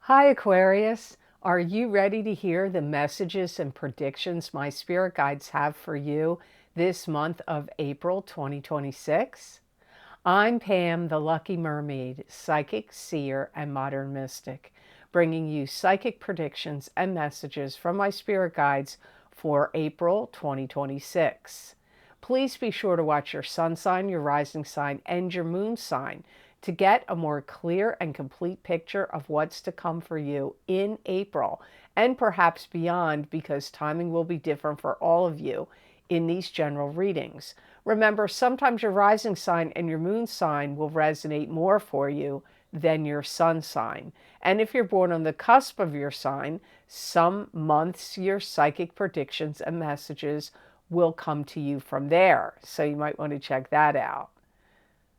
Hi, Aquarius. Are you ready to hear the messages and predictions my spirit guides have for you this month of April 2026? I'm Pam, the Lucky Mermaid, psychic, seer, and modern mystic, bringing you psychic predictions and messages from my spirit guides for April 2026. Please be sure to watch your sun sign, your rising sign, and your moon sign to get a more clear and complete picture of what's to come for you in April and perhaps beyond, because timing will be different for all of you in these general readings. Remember, sometimes your rising sign and your moon sign will resonate more for you than your sun sign. And if you're born on the cusp of your sign, some months your psychic predictions and messages will come to you from there. So you might want to check that out.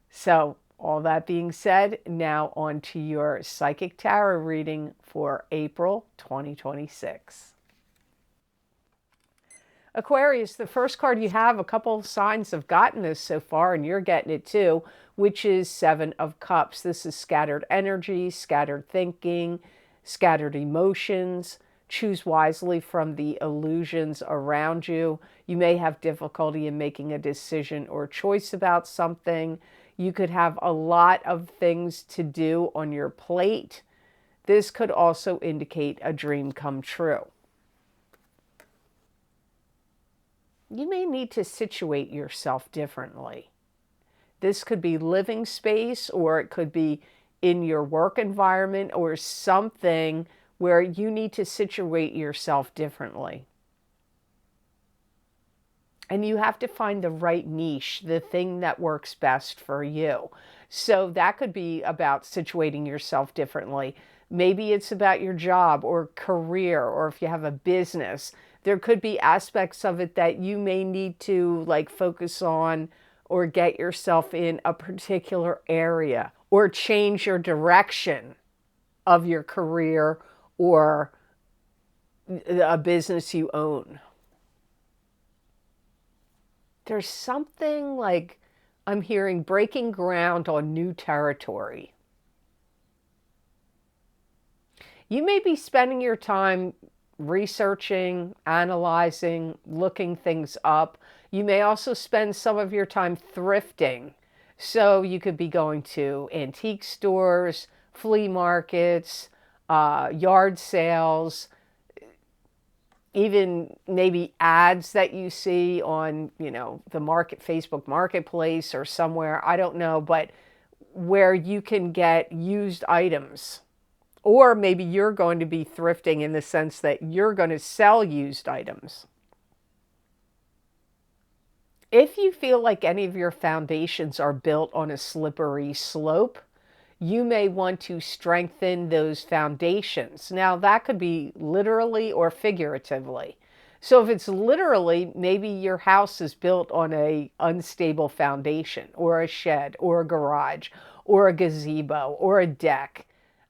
So, all that being said, now on to your psychic tarot reading for April 2026. Aquarius, the first card you have, a couple of signs have gotten this so far, and you're getting it too, which is Seven of Cups. This is scattered energy, scattered thinking, scattered emotions. Choose wisely from the illusions around you. You may have difficulty in making a decision or choice about something. You could have a lot of things to do on your plate. This could also indicate a dream come true. You may need to situate yourself differently. This could be living space, or it could be in your work environment, or something where you need to situate yourself differently. And you have to find the right niche, the thing that works best for you. So that could be about situating yourself differently. Maybe it's about your job or career, or if you have a business, there could be aspects of it that you may need to focus on or get yourself in a particular area, or change your direction of your career or a business you own. There's something like I'm hearing breaking ground on new territory. You may be spending your time researching, analyzing, looking things up. You may also spend some of your time thrifting. So you could be going to antique stores, flea markets, yard sales, even maybe ads that you see on, the Facebook Marketplace or somewhere, I don't know, but where you can get used items. Or maybe you're going to be thrifting in the sense that you're going to sell used items. If you feel like any of your foundations are built on a slippery slope, you may want to strengthen those foundations. Now, that could be literally or figuratively. So if it's literally, maybe your house is built on an unstable foundation, or a shed, or a garage, or a gazebo, or a deck.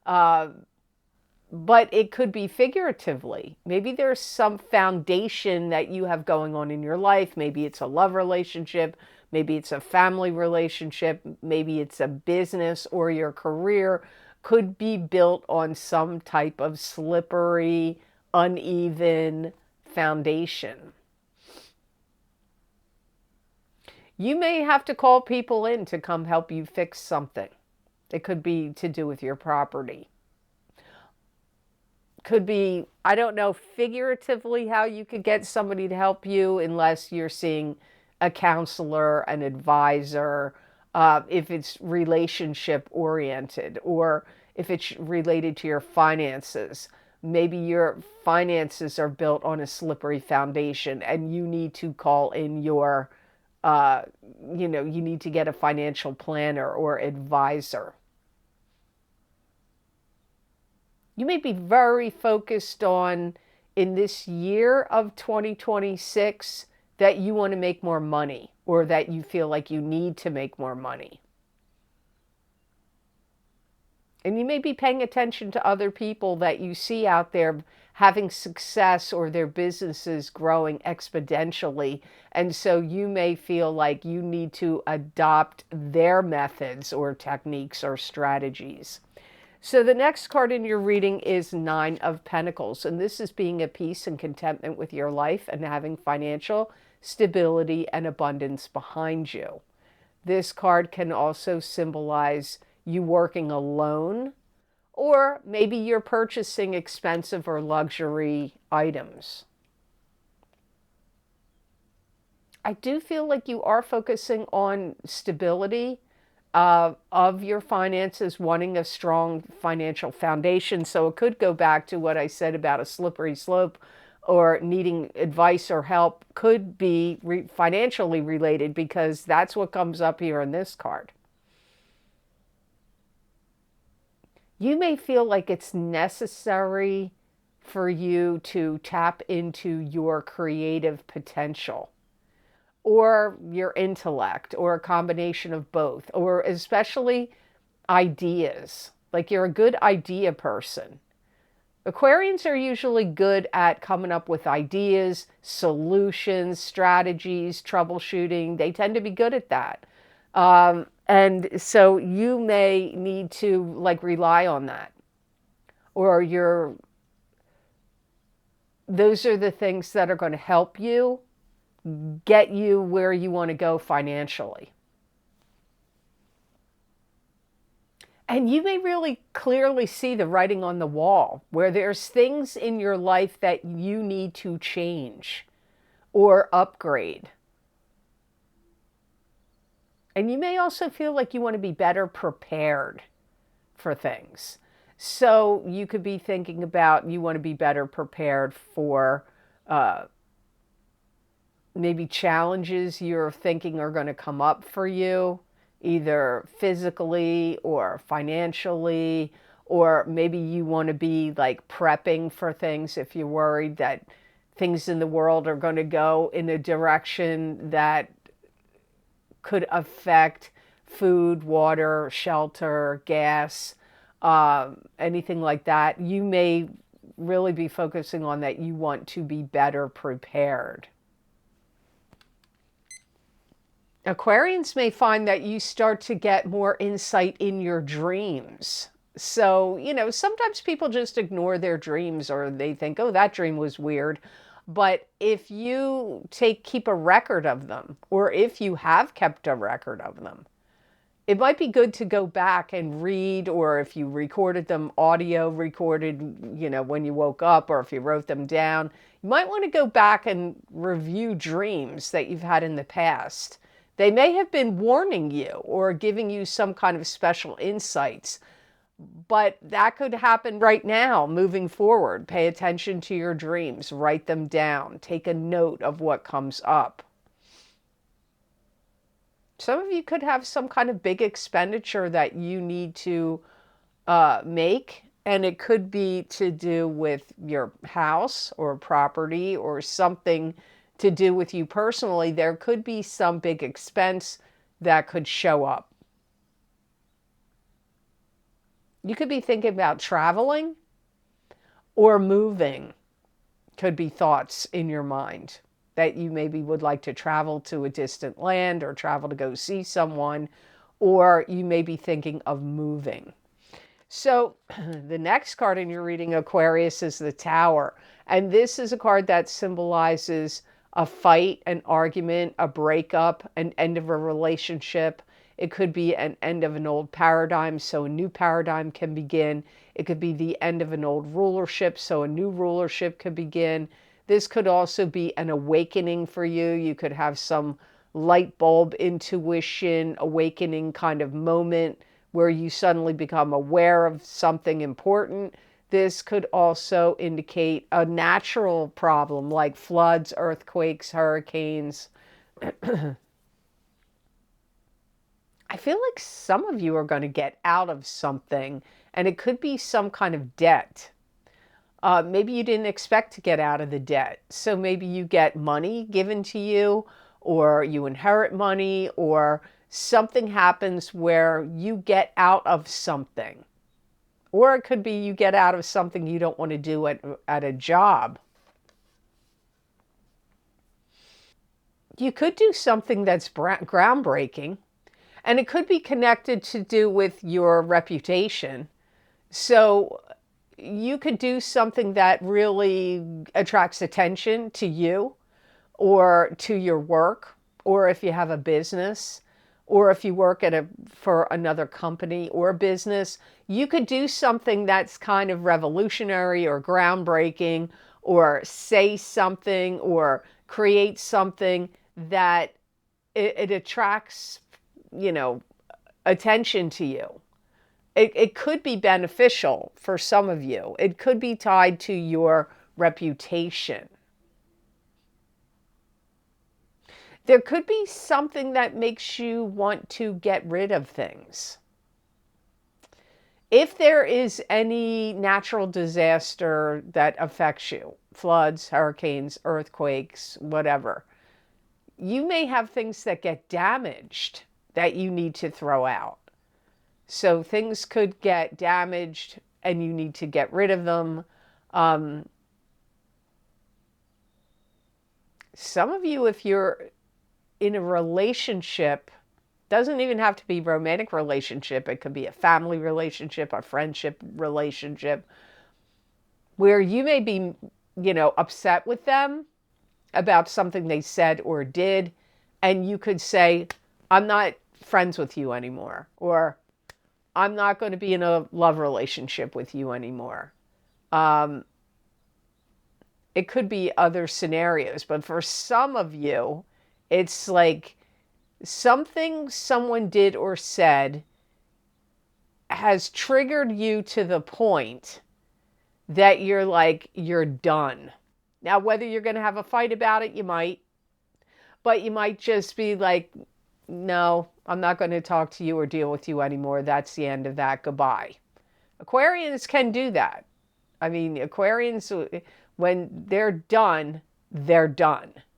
But it could be figuratively. Maybe there's some foundation that you have going on in your life. Maybe it's a love relationship. Maybe it's a family relationship. Maybe it's a business, or your career could be built on some type of slippery, uneven foundation. You may have to call people in to come help you fix something. It could be to do with your property. Could be, I don't know figuratively how you could get somebody to help you, unless you're seeing a counselor, an advisor, if it's relationship oriented, or if it's related to your finances. Maybe your finances are built on a slippery foundation and you need to call in your, you need to get a financial planner or advisor. You may be very focused on, in this year of 2026, that you want to make more money, or that you feel like you need to make more money. And you may be paying attention to other people that you see out there having success, or their businesses growing exponentially. And so you may feel like you need to adopt their methods or techniques or strategies. So the next card in your reading is Nine of Pentacles, and this is being at peace and contentment with your life and having financial stability and abundance behind you. This card can also symbolize you working alone, or maybe you're purchasing expensive or luxury items. I do feel like you are focusing on stability of your finances, wanting a strong financial foundation. So it could go back to what I said about a slippery slope, or needing advice or help could be financially related, because that's what comes up here in this card. You may feel like it's necessary for you to tap into your creative potential, or your intellect, or a combination of both, or especially ideas. Like you're a good idea person. Aquarians are usually good at coming up with ideas, solutions, strategies, troubleshooting. They tend to be good at that. And so you may need to like rely on that. Or those are the things that are going to help you get you where you want to go financially. And you may really clearly see the writing on the wall, where there's things in your life that you need to change or upgrade. And you may also feel like you want to be better prepared for things. So you could be thinking about you want to be better prepared for maybe challenges you're thinking are going to come up for you, either physically or financially, or maybe you want to be like prepping for things if you're worried that things in the world are going to go in a direction that could affect food, water, shelter, gas, anything like that. You may really be focusing on that. You want to be better prepared. Aquarians may find that you start to get more insight in your dreams. So, sometimes people just ignore their dreams, or they think, oh, that dream was weird. But if you keep a record of them, or if you have kept a record of them, it might be good to go back and read, or if you recorded them, audio recorded, when you woke up, or if you wrote them down, you might want to go back and review dreams that you've had in the past. They may have been warning you or giving you some kind of special insights, but that could happen right now moving forward. Pay attention to your dreams, write them down, take a note of what comes up. Some of you could have some kind of big expenditure that you need to make, and it could be to do with your house or property, or something to do with you personally. There could be some big expense that could show up. You could be thinking about traveling or moving. Could be thoughts in your mind that you maybe would like to travel to a distant land, or travel to go see someone, or you may be thinking of moving. So the next card in your reading, Aquarius, is the Tower. And this is a card that symbolizes a fight, an argument, a breakup, an end of a relationship. It could be an end of an old paradigm, so a new paradigm can begin. It could be the end of an old rulership, so a new rulership could begin. This could also be an awakening for you. You could have some light bulb intuition, awakening kind of moment where you suddenly become aware of something important. This could also indicate a natural problem like floods, earthquakes, hurricanes. I feel like some of you are going to get out of something, and it could be some kind of debt. Maybe you didn't expect to get out of the debt. So maybe you get money given to you, or you inherit money, or something happens where you get out of something. Or it could be you get out of something you don't want to do at a job. You could do something that's groundbreaking, and it could be connected to do with your reputation. So you could do something that really attracts attention to you or to your work, or if you have a business, or if you work for another company or business, you could do something that's kind of revolutionary or groundbreaking, or say something or create something that it attracts, you know, attention to you. It could be beneficial for some of you. It could be tied to your reputation. There could be something that makes you want to get rid of things. If there is any natural disaster that affects you, floods, hurricanes, earthquakes, whatever, you may have things that get damaged that you need to throw out. So things could get damaged and you need to get rid of them. Some of you, if you're in a relationship, doesn't even have to be a romantic relationship. It could be a family relationship, a friendship relationship, where you may be, upset with them about something they said or did. And you could say, I'm not friends with you anymore, or I'm not going to be in a love relationship with you anymore. It could be other scenarios, but for some of you, it's like something someone did or said has triggered you to the point that you're like, you're done. Now, whether you're going to have a fight about it, you might, but you might just be like, no, I'm not going to talk to you or deal with you anymore. That's the end of that. Goodbye. Aquarians can do that. I mean, Aquarians, when they're done,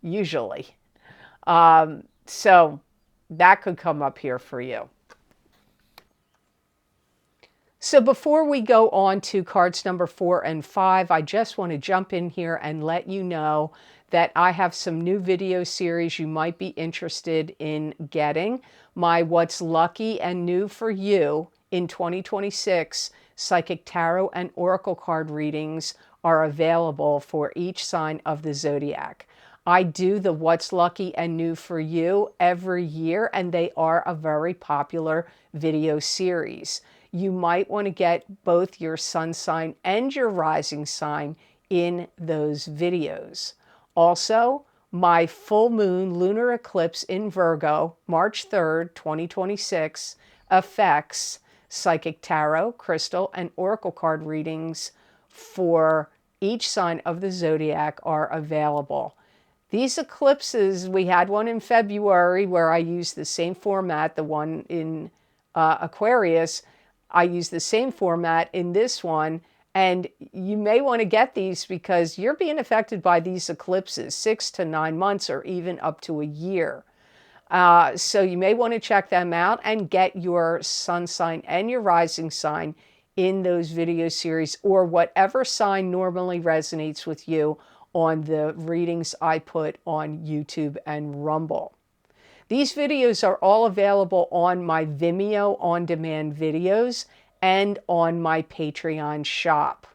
usually. So that could come up here for you. So before we go on to cards number 4 and 5, I just want to jump in here and let you know that I have some new video series you might be interested in getting. My What's Lucky and New for You in 2026 Psychic Tarot and Oracle card readings are available for each sign of the zodiac. I do the What's Lucky and New for You every year, and they are a very popular video series. You might want to get both your sun sign and your rising sign in those videos. Also, my full moon lunar eclipse in Virgo, March 3rd, 2026, affects psychic tarot, crystal, and oracle card readings for each sign of the zodiac are available. These eclipses, we had one in February where I used the same format, the one in Aquarius. I use the same format in this one, and you may want to get these because you're being affected by these eclipses 6 to 9 months or even up to a year. So you may want to check them out and get your sun sign and your rising sign in those video series, or whatever sign normally resonates with you on the readings I put on YouTube and Rumble. These videos are all available on my Vimeo on-demand videos and on my Patreon shop.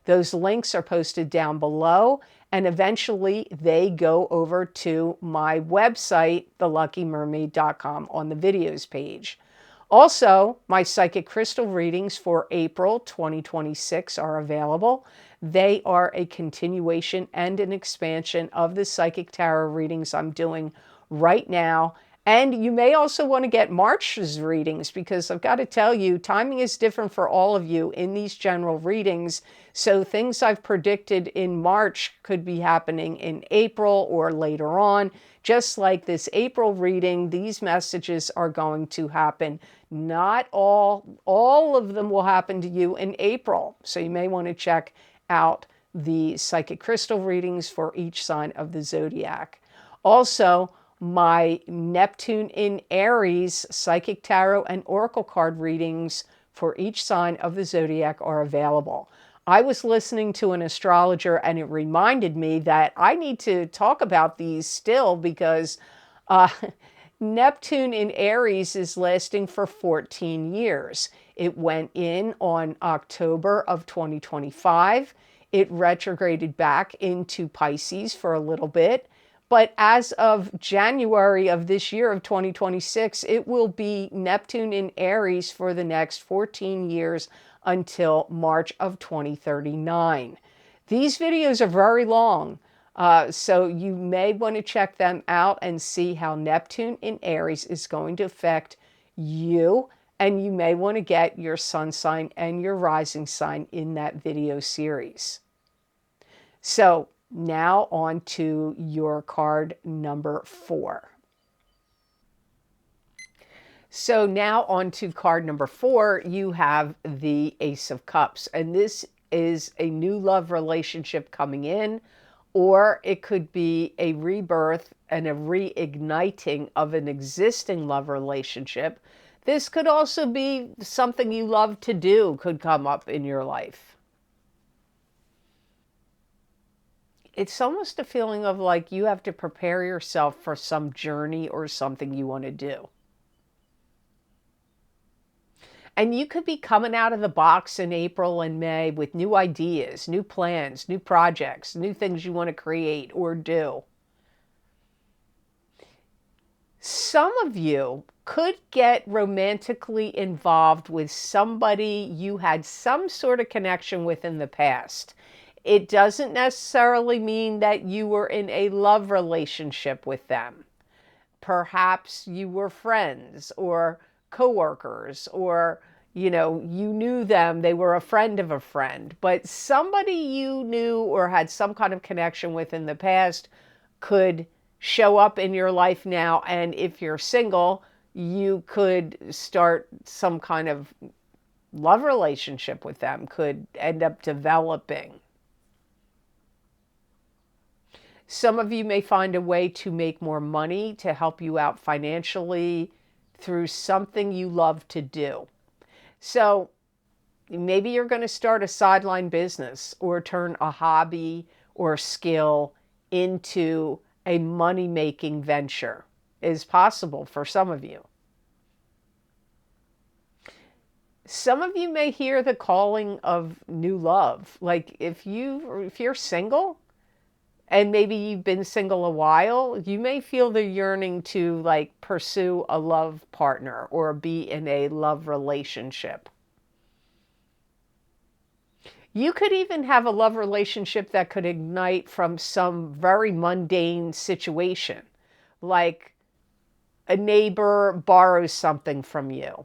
Those links are posted down below, and eventually they go over to my website, theluckymermaid.com, on the videos page. Also, my psychic crystal readings for April 2026 are available. They are a continuation and an expansion of the psychic tarot readings I'm doing right now. And you may also want to get March's readings, because I've got to tell you, timing is different for all of you in these general readings. So things I've predicted in March could be happening in April or later on. Just like this April reading, these messages are going to happen. Not all of them will happen to you in April. So you may want to check out the psychic crystal readings for each sign of the zodiac. Also, my Neptune in Aries psychic tarot and oracle card readings for each sign of the zodiac are available. I was listening to an astrologer and it reminded me that I need to talk about these still, because Neptune in Aries is lasting for 14 years. It went in on October of 2025. It retrograded back into Pisces for a little bit. But as of January of this year of 2026, it will be Neptune in Aries for the next 14 years until March of 2039. These videos are very long, so you may want to check them out and see how Neptune in Aries is going to affect you. And you may want to get your sun sign and your rising sign in that video series. So now on to your card number 4. So now on to card number 4, you have the Ace of Cups. And this is a new love relationship coming in, or it could be a rebirth and a reigniting of an existing love relationship. This could also be something you love to do could come up in your life. It's almost a feeling of like you have to prepare yourself for some journey or something you want to do. And you could be coming out of the box in April and May with new ideas, new plans, new projects, new things you want to create or do. Some of you could get romantically involved with somebody you had some sort of connection with in the past. It doesn't necessarily mean that you were in a love relationship with them. Perhaps you were friends or coworkers, or you knew them, they were a friend of a friend, but somebody you knew or had some kind of connection with in the past could show up in your life now. And if you're single, you could start some kind of love relationship with them, could end up developing. Some of you may find a way to make more money to help you out financially through something you love to do. So maybe you're going to start a sideline business or turn a hobby or skill into a money-making venture. Is possible for some of you. Some of you may hear the calling of new love. Like if you're single, and maybe you've been single a while, you may feel the yearning to like pursue a love partner or be in a love relationship. You could even have a love relationship that could ignite from some very mundane situation, like a neighbor borrows something from you,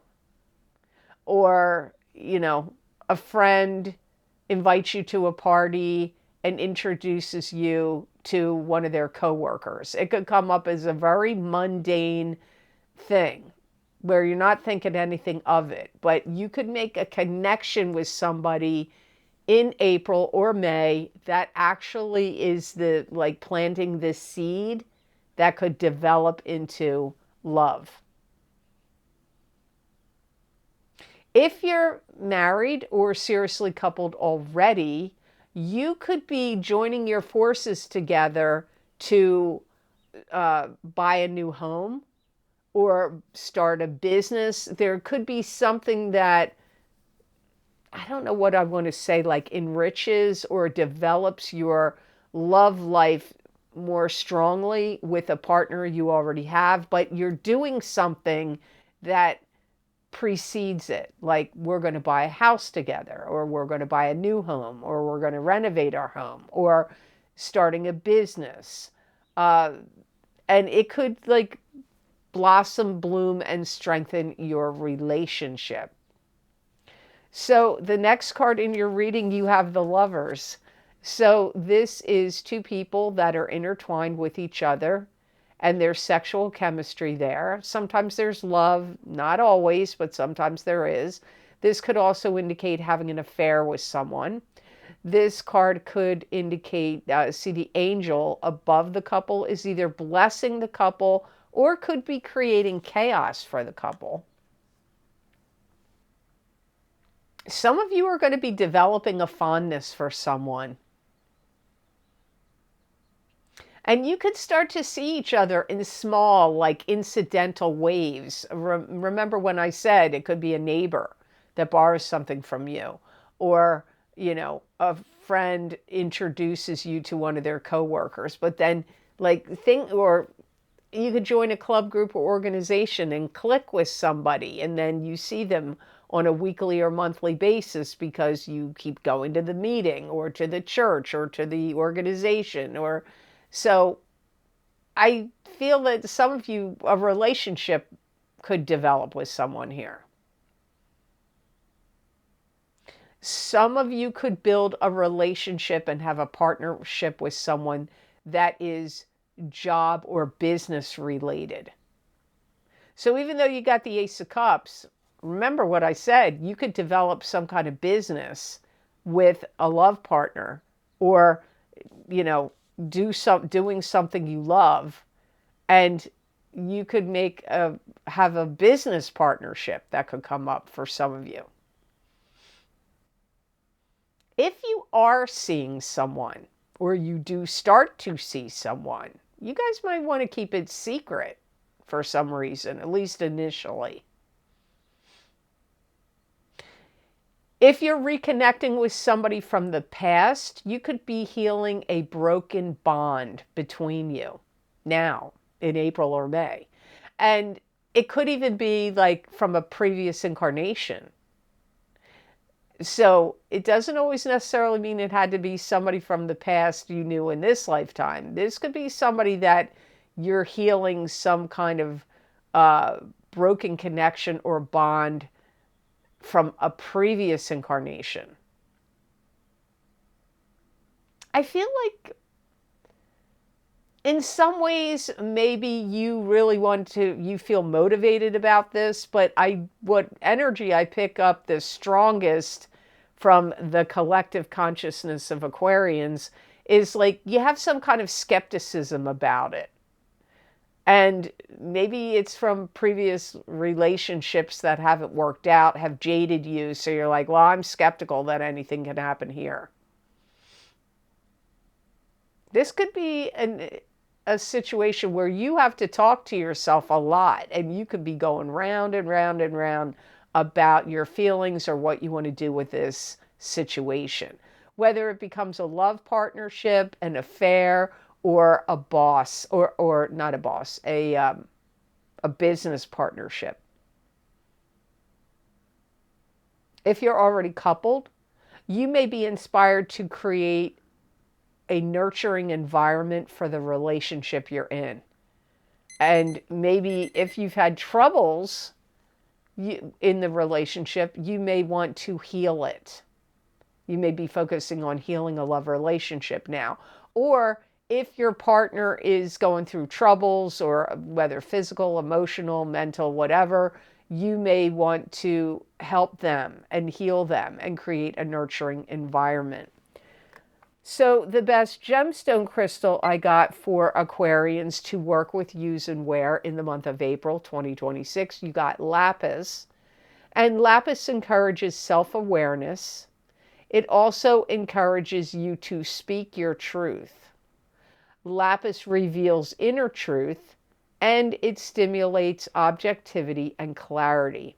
or, a friend invites you to a party and introduces you to one of their coworkers. It could come up as a very mundane thing where you're not thinking anything of it, but you could make a connection with somebody in April or May that actually is the like planting this seed that could develop into love. If you're married or seriously coupled already, you could be joining your forces together to buy a new home or start a business. There could be something that, I don't know what I want to say, like enriches or develops your love life more strongly with a partner you already have, but you're doing something that precedes it. Like we're going to buy a house together, or we're going to buy a new home, or we're going to renovate our home, or starting a business. And it could like blossom, bloom, and strengthen your relationship. So the next card in your reading, you have the Lovers. So this is two people that are intertwined with each other, and there's sexual chemistry there. Sometimes there's love, not always, but sometimes there is. This could also indicate having an affair with someone. This card could indicate, see the angel above the couple is either blessing the couple or could be creating chaos for the couple. Some of you are going to be developing a fondness for someone. And you could start to see each other in small, like incidental ways. Remember when I said it could be a neighbor. that borrows something from you, or, a friend introduces you to one of their coworkers, but then or you could join a club, group, or organization and click with somebody, and then you see them on a weekly or monthly basis because you keep going to the meeting or to the church or to the organization. Or so I feel that some of you, a relationship could develop with someone here. Some of you could build a relationship and have a partnership with someone that is job or business related. So even though you got the Ace of Cups, remember what I said, you could develop some kind of business with a love partner, or, doing something you love, and you could have a business partnership that could come up for some of you. If you are seeing someone, or you do start to see someone, you guys might want to keep it secret for some reason, at least initially. If you're reconnecting with somebody from the past, you could be healing a broken bond between you now in April or May. And it could even be like from a previous incarnation. So it doesn't always necessarily mean it had to be somebody from the past you knew in this lifetime. This could be somebody that you're healing some kind of broken connection or bond from a previous incarnation. I feel like in some ways, maybe you really you feel motivated about this, but what energy I pick up the strongest from the collective consciousness of Aquarians is like you have some kind of skepticism about it. And maybe it's from previous relationships that haven't worked out, have jaded you. So you're like, well, I'm skeptical that anything can happen here. This could be a situation where you have to talk to yourself a lot, and you could be going round and round and round about your feelings or what you want to do with this situation. Whether it becomes a love partnership, an affair, or a boss, or not a boss, a business partnership. If you're already coupled, you may be inspired to create a nurturing environment for the relationship you're in. And maybe if you've had troubles in the relationship, you may want to heal it. You may be focusing on healing a love relationship now. Or if your partner is going through troubles, or whether physical, emotional, mental, whatever, you may want to help them and heal them and create a nurturing environment. So the best gemstone crystal I got for Aquarians to work with, use, and wear in the month of April 2026, you got lapis. And lapis encourages self-awareness. It also encourages you to speak your truth. Lapis reveals inner truth, and it stimulates objectivity and clarity.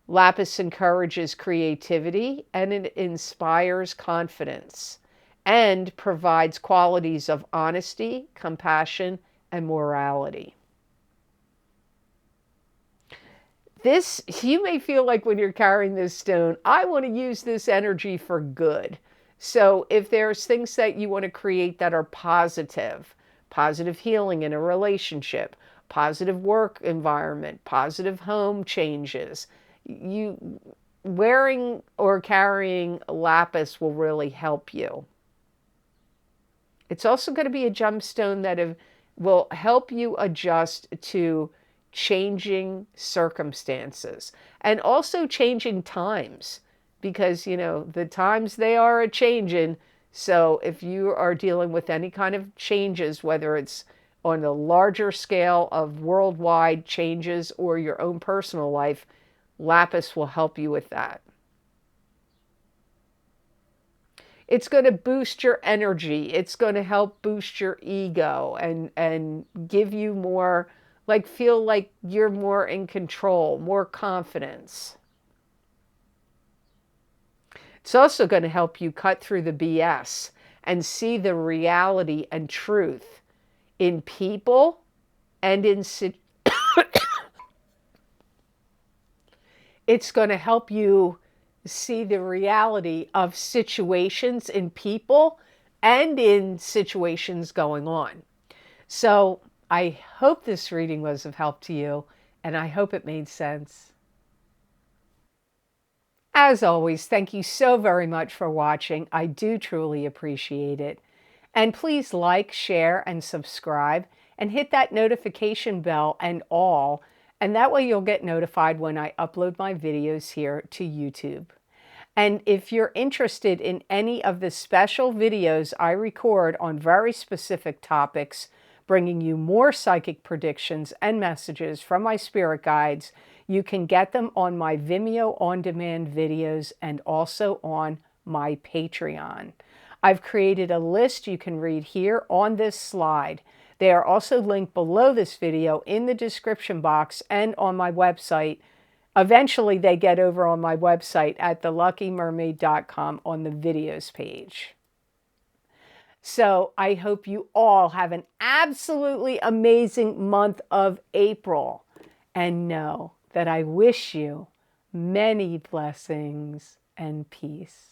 Lapis encourages creativity, and it inspires confidence, and provides qualities of honesty, compassion, and morality. This, you may feel like when you're carrying this stone, I want to use this energy for good. So if there's things that you want to create that are positive healing in a relationship, positive work environment, positive home changes, you wearing or carrying lapis will really help you. It's also going to be a gemstone that will help you adjust to changing circumstances and also changing times, because, the times, they are a-changing. So if you are dealing with any kind of changes, whether it's on a larger scale of worldwide changes or your own personal life, lapis will help you with that. It's going to boost your energy. It's going to help boost your ego and give you more, feel like you're more in control, more confidence. It's also going to help you cut through the BS and see the reality and truth in people and in it's going to help you see the reality of situations in people and in situations going on. So I hope this reading was of help to you, and I hope it made sense. As always, thank you so very much for watching. I do truly appreciate it. And please like, share, and subscribe, and hit that notification bell and all, and that way you'll get notified when I upload my videos here to YouTube. And if you're interested in any of the special videos I record on very specific topics, bringing you more psychic predictions and messages from my spirit guides, you can get them on my Vimeo on-demand videos and also on my Patreon. I've created a list you can read here on this slide. They are also linked below this video in the description box and on my website. Eventually, they get over on my website at theluckymermaid.com on the videos page. So I hope you all have an absolutely amazing month of April. And know that I wish you many blessings and peace.